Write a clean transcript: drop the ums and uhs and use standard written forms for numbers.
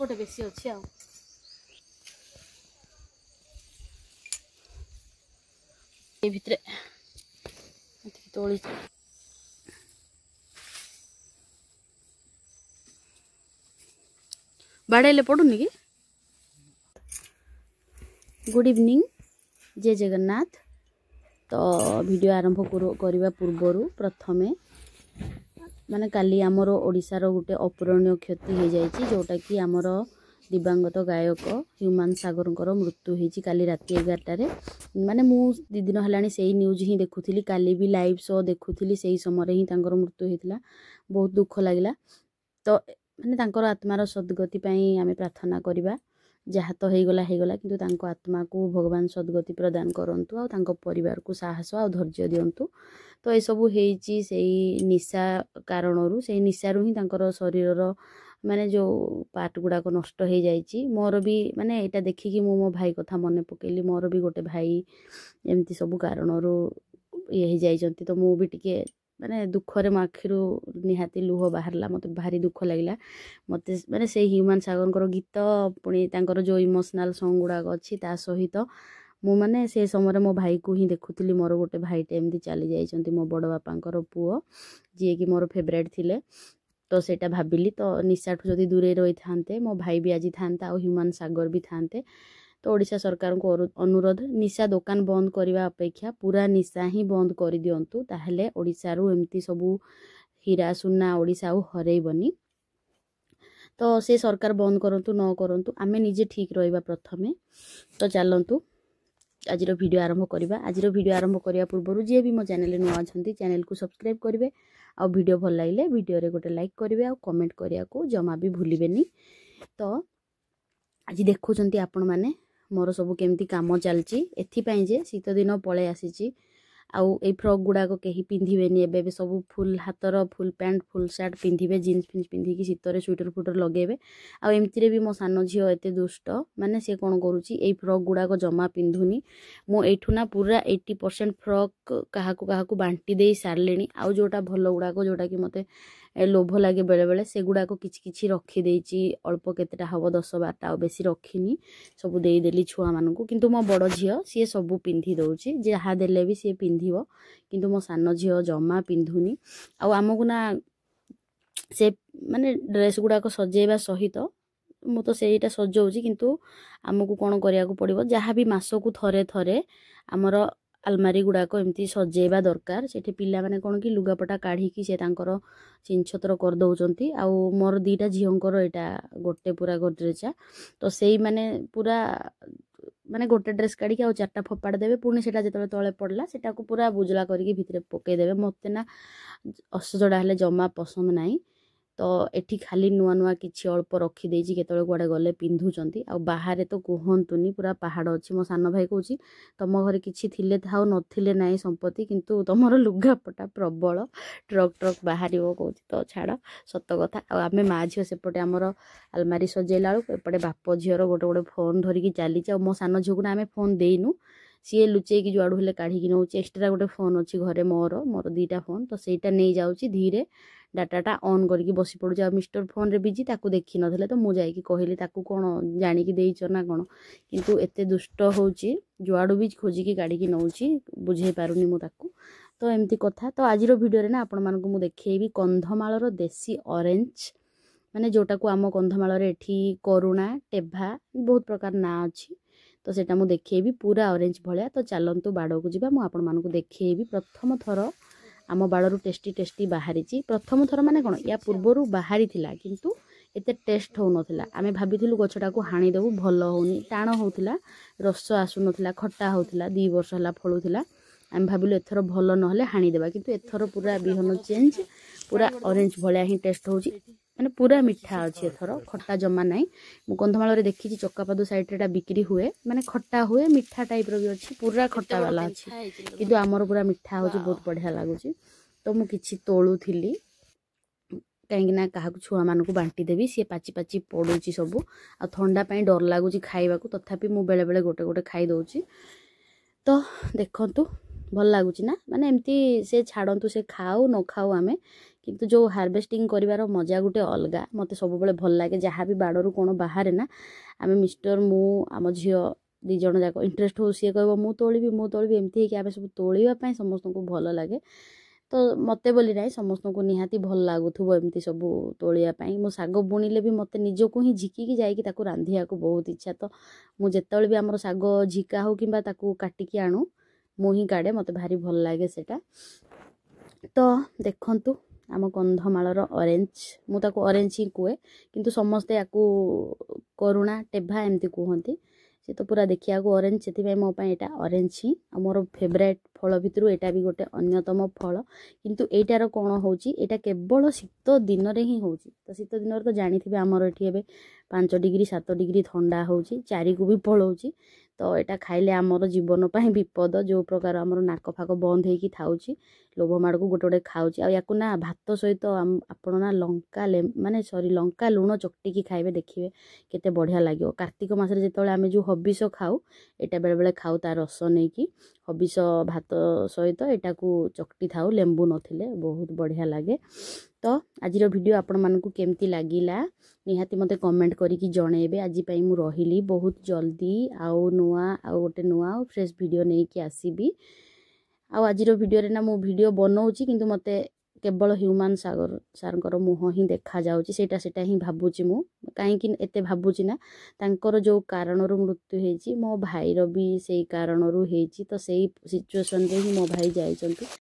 पटे बेसी अच्छी आ भितर तोली बाड़े पड़ुनि कि गुड इवनिंग जय जगन्नाथ। तो वीडियो आरंभ करने पूर्वर प्रथमे माने काली आमर ओडिशार गोटे अपूरणीय क्षति हो जाइए जोटा कि आमर दिवंगत गायक ह्यूमान सागर मृत्यु होती काली राति 11टारे माने मु दी दिन है से न्यूज ही देखुली काली भी लाइव शो देखुली से समय ही मृत्यु होता बहुत दुख लगिला। तो माने आत्मार सद्गति आम प्रार्थना करवा जहाँ तो होगला किंतु तांको आत्मा को भगवान सद्गति प्रदान करंतु आ तांको परिवार को साहस आ धैर्य दिंतु। तो ये सब से निशा कारणरू से निशारू ही तांकर शरीर माने जो पार्ट गुड़ाक नष्ट हो जाइए। मोर भी माने यहाँ देखिकी मो भाई कथा मन पकेली मोर भी गोटे भाई एमती सब कारणरू ये जाइछंती। तो मु भी टिके माने दुखरे मो आखिरू निहाती लुह बाहरला मत भारी दुख लगिला मते माने से ह्यूमान सागर गीत पुणी तांकर जो इमोशनल सॉन्ग गुड़ाक अच्छी ता सहित मु माने से समय मो भाई को ही देखुली मोर गोटे भाईटे एमती चली जाइछंती मो बड़ बापांकर पुओ जी कि मोर फेवरेट थिले। तो सेटा भाबिली तो निशा ठू जदि दूरे रही थांते मो भाई भी आज था और ह्यूमान सागर भी थांते। तो ओडिशा सरकार को अनुरोध निशा दुकान बंद करने अपेक्षा पूरा निशा ही बंद कर दिंतु ताहेले ओडिशा रु एमती सबू हीरा सुना ओडिशा आउ हरैबनी। तो से सरकार बंद करंतु न करंतु आमे निजे ठीक रहिबा प्रथमे। तो चलंतु आज वीडियो आरंभ करवा। आज वीडियो आरंभ करने पूर्व जी भी मो चैनल नुआ अच्छा चैनल को सब्सक्राइब करेंगे आ वीडियो भल लगे वीडियो रे गोटे लाइक करेंगे आ कमेंट करिया को जमा भी भूलिबेनी। तो आज देखुचंती आपण माने मोर सब केमती काम चलची एथिपाई जे शीत दिन पळे आसीची आउ ए फ्रॉक गुड़ाक कहीं पिंधिबेनी एबे सब फुल हातर फुल पैंट फुल शर्ट पिंधिबे जीन्स फिन्स पिंधिकी शीतर स्वेटर फुटर लगेबे। आ एमती भी मो सान झील एत दुष्ट माने से कौन करुच्ची ए फ्रॉक गुड़ाक जमा पिंधुनी मु एठुना पूरा 80% फ्रॉक क्या बांटी दे सारे आउ जोटा भल गुड़ाक जोटा कि मते लोभ लगे बेले बेले से गुड़ाक किछि रखिदेची अल्प केतेटा हम 10-12टा आ बेसी रखिनी सब देदेली छुआ मानू किंतु मो बड़ झील सी सब पिंधि दौची जहाँ देले भी सी पिंधिबो किंतु मो सान झील जमा पिंधुनी। आमको ना से माने ड्रेस गुड़ाक सजेवा सहित मु तो सेटा सजाऊँगी किंतु आमको कौन करिया को पड़िबो जहाँ भी मासकू थरे थरे आमर आलमारी गुड़ाक एमती सजेवा दरकार। से पिला माने कौन कि लुगापटा काढ़ी से तांकर चिनछत्र कर दउचंती आ मोर दीटा झींकर एटा गोटे पूरा गोड्रेजा। तो सेई माने पूरा माने गोटे ड्रेस काढ़ी आ 4टा फोपाड़ देबे पुणी सेटा जेतले तळे पड़ला सेटा को पूरा बुजला करके भितरे पके देबे। मते ना असजड़ा हेले जमा पसंद नाही। तो एठी खाली नुआ नुआ किछि अल्प रखी देछि केतळे गुडे गले पिंधुचंती आ बाहर तो कहंतुनी पूरा पहाड़ अछि। मो सान भाई कहूची तम घरे किछि थिले थाउ नथिले नाही संपत्ति किंतु तमरो लुगापटा प्रबल ट्रक ट्रक बाहरिबो कहूची। तो छाड़ सत कथा आमे मा झियो सेपटे हमर अलमारी सजेला एपटे बाप झियर गोटे गोटे फोन धरिकी चली मो सान झियो को आमे फोन देइनु सी लुचेकी जुआड़ू हेले काढ़ी नौ एक्सट्रा गोटे फोन अच्छी घरे मोर 2टा फोन तो सेटा नहीं जाऊँगी धीरे डाटाटा ऑन करके बसी पड़ू आ मिस्टर फोन रे बिजी ताकू देखी नथिले तो मुझे कहली ताकू कौन जानिकी देइछ ना कौन किंतु एते दुष्ट होउची जुआड़ू भी खोजिकी गाड़ी नौची बुझे पारुनी मु ताकू। तो एमती कथा। तो आज वीडियो रे ना आपण मानकु मु देखैबी कंधमालर देसी ऑरेंज माने जोटा को आम कंधमाल एठी करुणा टेभा बहुत प्रकार ना अच्छी। तो सेटा मु देखैबी पूरा ऑरेंज भलिया। तो चलंतु बाड़ को जिबा मु आपण मानकु देखैबी प्रथम थर आम बाड़ू टेस्टी टेस्टी बाहरी प्रथम थर माने कौन या पूर्वर बाहरी थिला किंतु एते टेस्ट हो नथिला। आमे भाबिथिलु गछटा को हाणी देबु भल होनी टाण होउथिला रस आसु नथिला खट्टा होउथिला 2 वर्ष हला फळुथिला आमे भाबिलु एथर भल नहले हाणी देबा किंतु एथर पूरा बिहन चेंज पूरा ऑरेंज भलिया ही टेस्ट होउची माने पूरा मिठा अच्छी एथर खट्टा जमा नाई। मु कंधमाल देखी चक्कापादू साइड रे बिक्री हुए माने खट्टा हुए मिठा टाइप रो भी अच्छी पूरा खट्टा वाला अच्छी किंतु आमर पूरा मिठा होची बहुत बढ़िया लागुची। तो मु किछि तोळू थिली कहीं क्या छुआ मान को बांटी देवी सी पाची पाची पड़ुची सब आ ठंडा पाई डर लगुच खाइबा तथापि मु बेले बेले गोटे गोटे खाई दउची। तो देखंतु भल लगुच ना माने एमती से छाड़ू से खाऊ न खाऊ आमे किंतु जो हार्वेस्टिंग करिवार मजा गुटे अलगा मते सब बेले भल लागे जहाँ भी बाड़रू कोण बाहर ना आमे मिस्टर मु आम झील दी जन जाक इंटरेस्ट हो सी कह मु तोलिबी एमती आमे सब तोलिबा समस्त को भल लगे तो मते बोली ना समस्त को निहाती भल लगुव एमती सब तोलियापाई मो साग बुणिले भी मते निजको ही झिकी जाइकी ताकू रांधिया को बहुत इच्छा तो मु जेतबेले भी आमर साग झिका हो किंबा ताकू काटिकी आणु मु ही काड़े मते भारी भल लागे सेटा तो देखंतु आम कंधमालर ऑरेंज मु ताकू ऑरेंज ही कुए किंतु समस्ते याकू करुणा टेभा एमती कहती से तो पूरा देखिया को ऑरेंज से मो एटा ऑरेंज ही मोर फेवरेट फल भितर एटा भी गोटे अन्यतम फल किंतु एटार कौन होची एटा केवल शीत दिन रे ही होची तो शीत दिन तो जानी थे आमर एठी 5 डिग्री 7 डिग्री ठंडा होची 4 को भी पळौची तो एटा खाइले आमर जीवन पाई विपद जो प्रकार आमर नाक फाक बंद होगी थाउची लोभ माड़ को गोटे गोटे खाऊची आ याकू ना भात सहित आपण ना लंका माने सॉरी लंका लुण चकटिकी खाइबे देखिए केते बढ़िया लागियो कार्तिक मासरे जेतबेले आमे जो हबिस खाऊ एटा बेले बेले खाऊ तार रस नहीं कि हबिस भात सहित एटा को चकटी थाऊ लेंबू नथिले बहुत बढ़िया लागे तो आजिर वीडियो आपण मानकू केमती लागिला निहाती मते कमेंट करिकी जणेबे आजि पई मु रहिली बहुत जल्दी आउ नुआ आउ गोटे नुआ फ्रेश वीडियो नहीं कि आसीबी आउ आजिर वीडियो रे ना मु वीडियो बनाउची किंतु मते केवल ह्यूमन सारंकर मुह ही देखा जाउची सेटा ही भाबुची मु काहे कि एते भाबुची ना तांकर जो कारणरू मृत्यु हेची मो भाईर भी सेई कारणरू हेची तो सेई सिचुएशन रे ही मो भाई जाइचंती